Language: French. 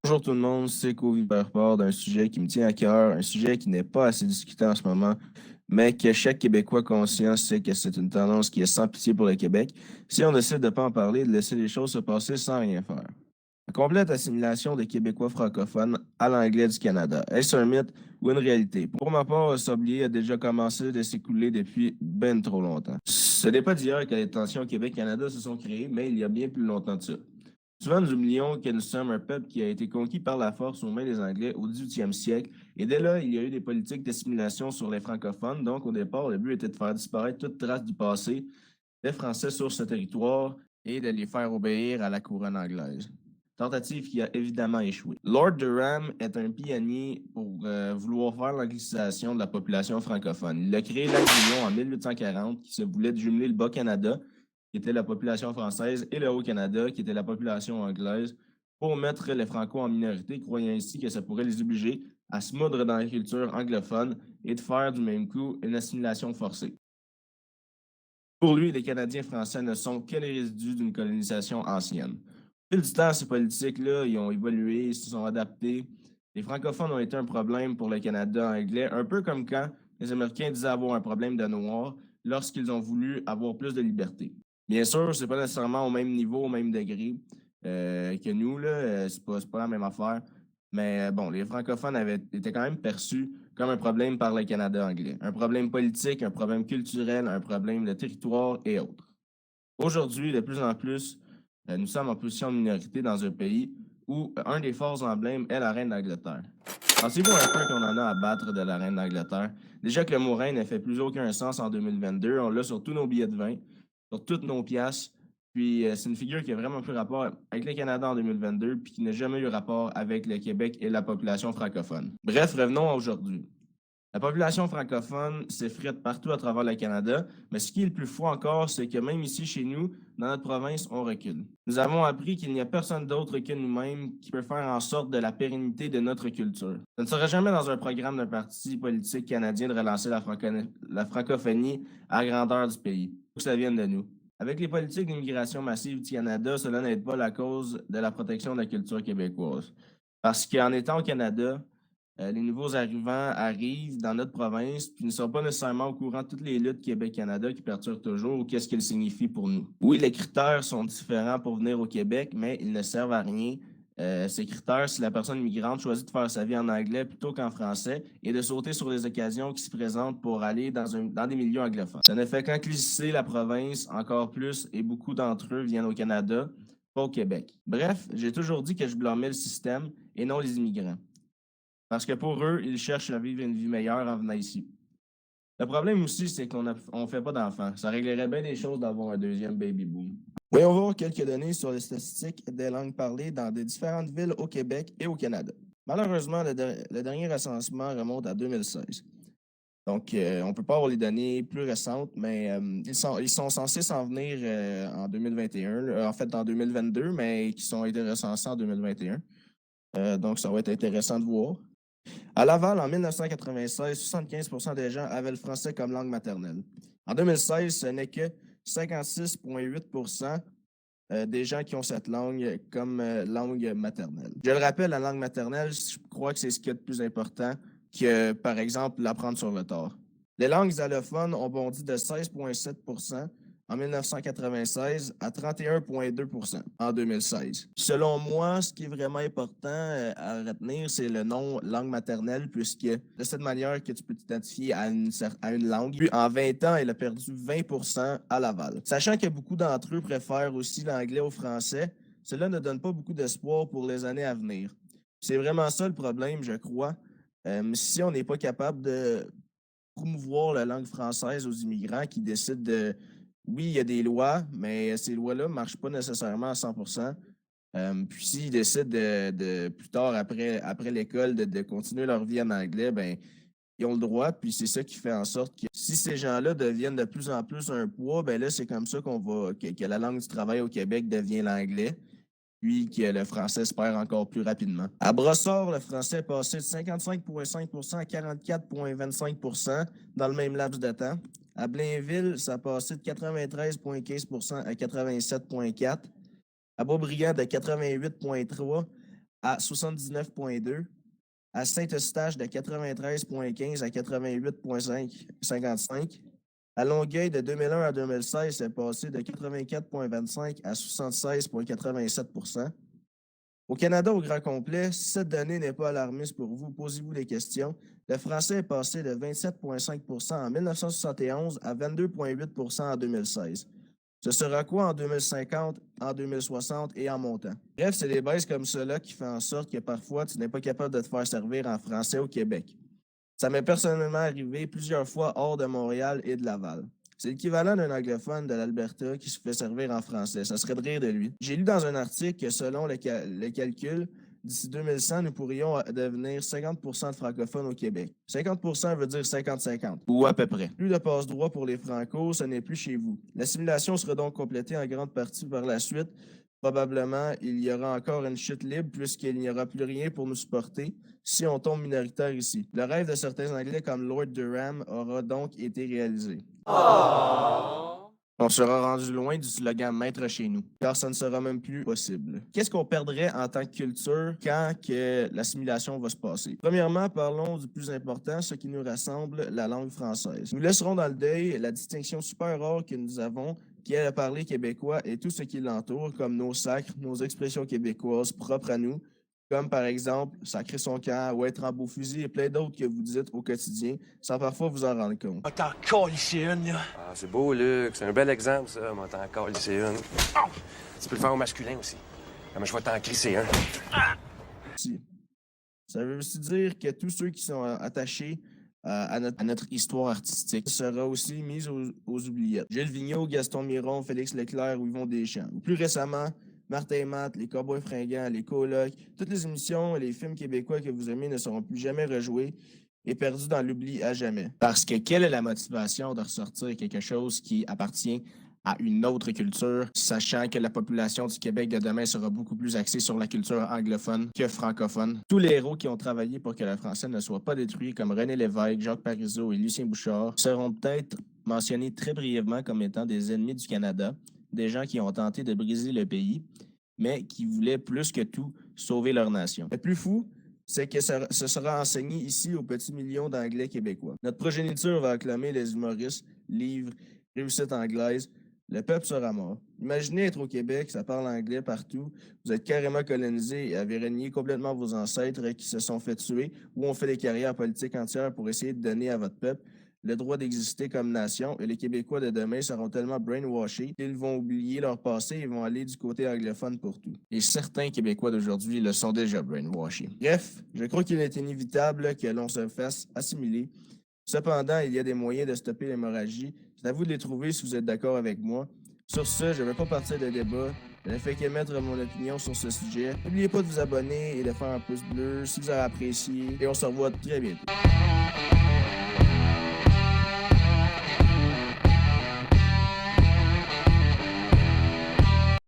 Bonjour tout le monde, c'est Kovi part d'un sujet qui me tient à cœur, un sujet qui n'est pas assez discuté en ce moment, mais que chaque Québécois conscient sait que c'est une tendance qui est sans pitié pour le Québec si on décide de ne pas en parler et de laisser les choses se passer sans rien faire. La complète assimilation des Québécois francophones à l'anglais du Canada, est-ce un mythe ou une réalité? Pour ma part, s'oublier a déjà commencé de s'écouler depuis bien trop longtemps. Ce n'est pas d'hier que les tensions au Québec-Canada se sont créées, mais il y a bien plus longtemps de ça. Souvent, nous oublions que nous sommes un peuple qui a été conquis par la force aux mains des Anglais au 18e siècle, et dès là, il y a eu des politiques d'assimilation sur les francophones. Donc, au départ, le but était de faire disparaître toute trace du passé des Français sur ce territoire et de les faire obéir à la couronne anglaise. Tentative qui a évidemment échoué. Lord Durham est un pionnier pour vouloir faire l'anglicisation de la population francophone. Il a créé l'Union en 1840 qui se voulait jumeler le Bas-Canada, qui était la population française, et le Haut-Canada, qui était la population anglaise, pour mettre les Franco en minorité, croyant ainsi que ça pourrait les obliger à se moudre dans la culture anglophone et de faire du même coup une assimilation forcée. Pour lui, les Canadiens français ne sont que les résidus d'une colonisation ancienne. Au fil du temps, ces politiques-là, ils ont évolué, ils se sont adaptés. Les francophones ont été un problème pour le Canada anglais, un peu comme quand les Américains disaient avoir un problème de Noirs lorsqu'ils ont voulu avoir plus de liberté. Bien sûr, c'est pas nécessairement au même niveau, au même degré que nous, là. C'est pas la même affaire. Mais bon, les francophones étaient quand même perçus comme un problème par le Canada anglais. Un problème politique, un problème culturel, un problème de territoire et autres. Aujourd'hui, de plus en plus, nous sommes en position de minorité dans un pays où un des forts emblèmes est la reine d'Angleterre. Pensez-vous un peu qu'on en a à battre de la reine d'Angleterre? Déjà que le mot reine ne fait plus aucun sens en 2022, on l'a sur tous nos billets de vin, sur toutes nos pièces. Puis c'est une figure qui a vraiment plus rapport avec le Canada en 2022, puis qui n'a jamais eu rapport avec le Québec et la population francophone. Bref, revenons à aujourd'hui. La population francophone s'effrite partout à travers le Canada, mais ce qui est le plus fou encore, c'est que même ici, chez nous, dans notre province, on recule. Nous avons appris qu'il n'y a personne d'autre que nous-mêmes qui peut faire en sorte de la pérennité de notre culture. Ce ne sera jamais dans un programme d'un parti politique canadien de relancer la francophonie à la grandeur du pays. Il faut que ça vienne de nous. Avec les politiques d'immigration massive du Canada, cela n'aide pas la cause de la protection de la culture québécoise. Parce qu'en étant au Canada, les nouveaux arrivants arrivent dans notre province puis ne sont pas nécessairement au courant de toutes les luttes Québec-Canada qui perturbent toujours ou qu'est-ce qu'elles signifient pour nous. Oui, les critères sont différents pour venir au Québec, mais ils ne servent à rien. Ces critères, si la personne migrante choisit de faire sa vie en anglais plutôt qu'en français et de sauter sur les occasions qui se présentent pour aller dans des milieux anglophones. Ça ne fait qu'enclisser la province encore plus et beaucoup d'entre eux viennent au Canada, pas au Québec. Bref, j'ai toujours dit que je blâmais le système et non les immigrants. Parce que pour eux, ils cherchent à vivre une vie meilleure en venant ici. Le problème aussi, c'est qu'on ne fait pas d'enfants. Ça réglerait bien des choses d'avoir un deuxième baby boom. Voyons voir quelques données sur les statistiques des langues parlées dans des différentes villes au Québec et au Canada. Malheureusement, le dernier recensement remonte à 2016. Donc, on ne peut pas avoir les données plus récentes, mais ils sont censés s'en venir en 2021, en fait en 2022, mais qui ont été recensés en 2021. Donc, ça va être intéressant de voir. À Laval, en 1996, 75 des gens avaient le français comme langue maternelle. En 2016, ce n'est que 56,8 des gens qui ont cette langue comme langue maternelle. Je le rappelle, la langue maternelle, je crois que c'est ce qui est le plus important que, par exemple, l'apprendre sur le tard. Les langues allophones ont bondi de 16,7 en 1996 à 31,2 en 2016. Selon moi, ce qui est vraiment important à retenir, c'est le nom langue maternelle, puisque de cette manière que tu peux t'identifier à une langue. Puis en 20 ans, elle a perdu 20 à Laval. Sachant que beaucoup d'entre eux préfèrent aussi l'anglais au français, cela ne donne pas beaucoup d'espoir pour les années à venir. C'est vraiment ça le problème, je crois. Si on n'est pas capable de promouvoir la langue française aux immigrants qui décident de... Oui, il y a des lois, mais ces lois-là ne marchent pas nécessairement à 100 puis s'ils décident plus tard, après l'école, de continuer leur vie en anglais, ben ils ont le droit, puis c'est ça qui fait en sorte que si ces gens-là deviennent de plus en plus un poids, ben là, c'est comme ça que la langue du travail au Québec devient l'anglais, puis que le français se perd encore plus rapidement. À Brossard, le français est passé de 55,5 à 44,25 dans le même laps de temps. À Blainville, ça a passé de 93,15 à 87,4. À Beaubriand, de 88,3 à 79,2, à Saint-Eustache de 93,15 à 88,55, à Longueuil de 2001 à 2016, c'est passé de 84,25 à 76,87 %. Au Canada au grand complet, si cette donnée n'est pas alarmiste pour vous, posez-vous des questions. Le français est passé de 27,5 % en 1971 à 22,8 % en 2016. Ce sera quoi en 2050, en 2060 et en montant? Bref, c'est des baisses comme cela qui font en sorte que parfois tu n'es pas capable de te faire servir en français au Québec. Ça m'est personnellement arrivé plusieurs fois hors de Montréal et de Laval. C'est l'équivalent d'un anglophone de l'Alberta qui se fait servir en français. Ça serait de rire de lui. J'ai lu dans un article que selon le calcul, d'ici 2100, nous pourrions devenir 50 % de francophones au Québec. 50 % veut dire 50-50. Ou à peu près. Plus de passe-droit pour les francos, ce n'est plus chez vous. L'assimilation sera donc complétée en grande partie par la suite. Probablement, il y aura encore une chute libre puisqu'il n'y aura plus rien pour nous supporter si on tombe minoritaire ici. Le rêve de certains Anglais comme Lord Durham aura donc été réalisé. On sera rendu loin du slogan « Maître chez nous », car ça ne sera même plus possible. Qu'est-ce qu'on perdrait en tant que culture quand que l'assimilation va se passer? Premièrement, parlons du plus important, ce qui nous rassemble, la langue française. Nous laisserons dans le deuil la distinction super rare que nous avons, qui est le parler québécois et tout ce qui l'entoure, comme nos sacres, nos expressions québécoises propres à nous, comme par exemple sacrer son camp ou être en beau fusil et plein d'autres que vous dites au quotidien sans parfois vous en rendre compte. On t'en calissé une, là. Ah, c'est beau, Luc. C'est un bel exemple, ça. On t'en calissé une. Oh! Tu peux le faire au masculin aussi. Ah, mais je vais t'en crisser un. Si. Ça veut aussi dire que tous ceux qui sont attachés à notre histoire artistique sera aussi mis aux oubliettes. Gilles Vigneault, Gaston Miron, Félix Leclerc ou Yvon Deschamps. Ou plus récemment, Martin et Matt, les Cowboys fringants, les colocs, toutes les émissions et les films québécois que vous aimez ne seront plus jamais rejoués et perdus dans l'oubli à jamais. Parce que quelle est la motivation de ressortir quelque chose qui appartient à une autre culture, sachant que la population du Québec de demain sera beaucoup plus axée sur la culture anglophone que francophone. Tous les héros qui ont travaillé pour que le français ne soit pas détruit, comme René Lévesque, Jacques Parizeau et Lucien Bouchard, seront peut-être mentionnés très brièvement comme étant des ennemis du Canada, des gens qui ont tenté de briser le pays, mais qui voulaient plus que tout sauver leur nation. Le plus fou, c'est que ce sera enseigné ici aux petits millions d'Anglais québécois. Notre progéniture va acclamer les humoristes, livres, réussite anglaise. Le peuple sera mort. Imaginez être au Québec, ça parle anglais partout, vous êtes carrément colonisé et avez renié complètement vos ancêtres qui se sont fait tuer ou ont fait des carrières politiques entières pour essayer de donner à votre peuple le droit d'exister comme nation, et les Québécois de demain seront tellement brainwashés qu'ils vont oublier leur passé et vont aller du côté anglophone pour tout. Et certains Québécois d'aujourd'hui le sont déjà brainwashés. Bref, je crois qu'il est inévitable que l'on se fasse assimiler. Cependant, il y a des moyens de stopper l'hémorragie. C'est à vous de les trouver si vous êtes d'accord avec moi. Sur ce, je ne vais pas partir de débat. Je ne fais qu'émettre mon opinion sur ce sujet. N'oubliez pas de vous abonner et de faire un pouce bleu si vous avez apprécié. Et on se revoit très bientôt.